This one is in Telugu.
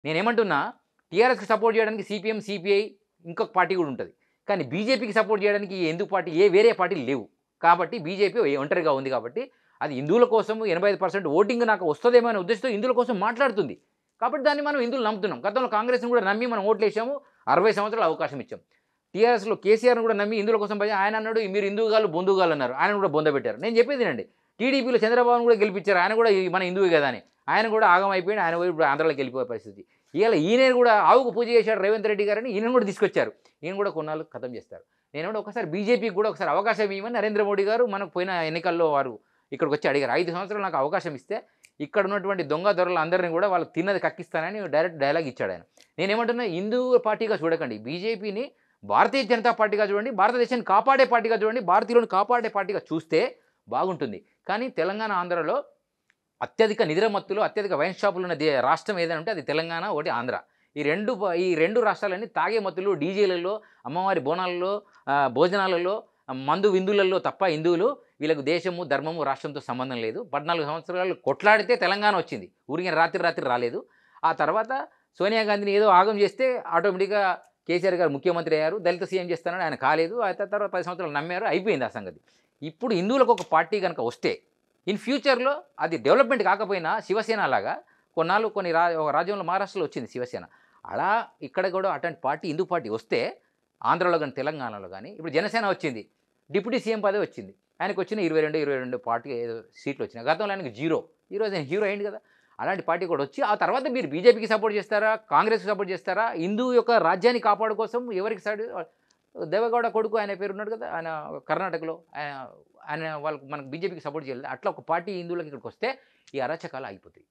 నేనేమంటున్నా టీఆర్ఎస్‌కి సపోర్ట్ చేయడానికి సిపిఎం, సిపిఐ ఇంకొక పార్టీ కూడా ఉంటది. కానీ బీజేపీకి సపోర్ట్ చేయడానికి ఎందుకు పార్టీ వేరే పార్టీలు లేవు. కాబట్టి బీజేపీ ఒంటరిగా ఉంది కాబట్టి అది హిందువుల కోసం 85% ఓటింగ్ నాకు వస్తదేమో అనే ఉద్దేశంతో హిందువుల కోసం మాట్లాడుతుంది. కాబట్టి దాన్ని మనం హిందువులు నమ్ముతున్నాం. గతంలో కాంగ్రెస్‌ని కూడా నమ్మి మనం ఓట్లేసాము. 60 సంవత్సరాలు అవకాశం ఇచ్చాం. టీఆర్ఎస్‌లో కేసీఆర్‌ని కూడా నమ్మి హిందువుల కోసం ఆయన అన్నాడు మీరు హిందువుగాళ్ళు, బొందుగాళ్ళు అన్నారు. ఆయనను కూడా బొందబెట్టారు. నేను చెప్పేది వినండి. టీడీపీలో చంద్రబాబును కూడా గెలిపించారు. ఆయన కూడా మన హిందువే కదా అని. ఆయన కూడా ఆగం అయిపోయాడు. ఆయన కూడా ఇప్పుడు ఆంధ్రాలోకి వెళ్ళిపోయే పరిస్థితి. ఇవాళ ఈయన కూడా ఆవుకు పూజ చేశాడు రేవంత్ రెడ్డి గారని ఈయనను కూడా తీసుకొచ్చారు. ఈయన కూడా కొన్నాళ్ళు ఖతం చేస్తారు. నేనేమంటే ఒకసారి బీజేపీకి కూడా ఒకసారి అవకాశం ఇవ్వమని నరేంద్ర మోడీ గారు మనకు పోయిన ఎన్నికల్లో వారు ఇక్కడికి వచ్చి అడిగారు. 5 సంవత్సరాలు నాకు అవకాశం ఇస్తే ఇక్కడ ఉన్నటువంటి దొంగ దొరలు అందరిని కూడా వాళ్ళకి తిన్నది కక్కిస్తానని డైరెక్ట్ డైలాగ్ ఇచ్చాడు ఆయన. నేనేమంటున్నా హిందూ పార్టీగా చూడకండి. బీజేపీని భారతీయ జనతా పార్టీగా చూడండి. భారతదేశాన్ని కాపాడే పార్టీగా చూడండి. భారతీయులను కాపాడే పార్టీగా చూస్తే బాగుంటుంది. కానీ తెలంగాణ, ఆంధ్రలో అత్యధిక నిద్రమత్తులు, అత్యధిక వైన్ షాపులు ఉన్న రాష్ట్రం ఏదైనా ఉంటే అది తెలంగాణ, ఒకటి ఆంధ్ర. ఈ రెండు రాష్ట్రాలన్నీ తాగే మత్తులు, డీజేలలో, అమ్మవారి బోనాలలో, భోజనాలలో, మందు విందులలో తప్ప హిందువులు వీళ్ళకు దేశము, ధర్మము, రాష్ట్రంతో సంబంధం లేదు. 14 సంవత్సరాలు కొట్లాడితే తెలంగాణ వచ్చింది. ఊరికే రాత్రి రాలేదు. ఆ తర్వాత సోనియా గాంధీని ఏదో ఆగం చేస్తే ఆటోమేటిక్‌గా కేసీఆర్ గారు ముఖ్యమంత్రి అయ్యారు. దళిత సీఎం చేస్తానని ఆయన కాలేదు. ఆ తర్వాత 10 సంవత్సరాలు నమ్మారు. అయిపోయింది ఆ సంగతి. ఇప్పుడు హిందువులకు ఒక పార్టీ గనక వస్తే ఇన్ ఫ్యూచర్‌లో అది డెవలప్‌మెంట్ కాకపోయినా శివసేన లాగా కొన్నాళ్ళు ఒక రాజ్యంలో మహారాష్ట్రలో వచ్చింది శివసేన. అలా ఇక్కడ కూడా అట్లాంటి పార్టీ హిందూ పార్టీ వస్తే ఆంధ్రాలో గాని, తెలంగాణలో గాని ఇప్పుడు జనసేన వచ్చింది. డిప్యూటీ సీఎం పదవి వచ్చింది. ఆయనకొచ్చిన 22 పార్టీ ఏదో సీట్లు వచ్చినాయి. గతంలో ఆయనకి 0. ఈరోజు ఆయన హీరో అయిండు కదా! అలాంటి పార్టీ కూడా వచ్చి ఆ తర్వాత మీరు బీజేపీకి సపోర్ట్ చేస్తారా? కాంగ్రెస్‌కి సపోర్ట్ చేస్తారా? హిందువు యొక్క రాజ్యాన్ని కాపాడు కోసం ఎవరికి సైడ్ దేవగౌడ కొడుకు ఆయన పేరున్నాడు కదా! ఆయన కర్ణాటకలో ఆయన వాళ్ళకి మనకు బీజేపీకి సపోర్ట్ చేయలేదు. అట్లా ఒక పార్టీ హిందువులకి ఇక్కడికొస్తే ఈ అరాచకాలు ఆగిపోతాయి.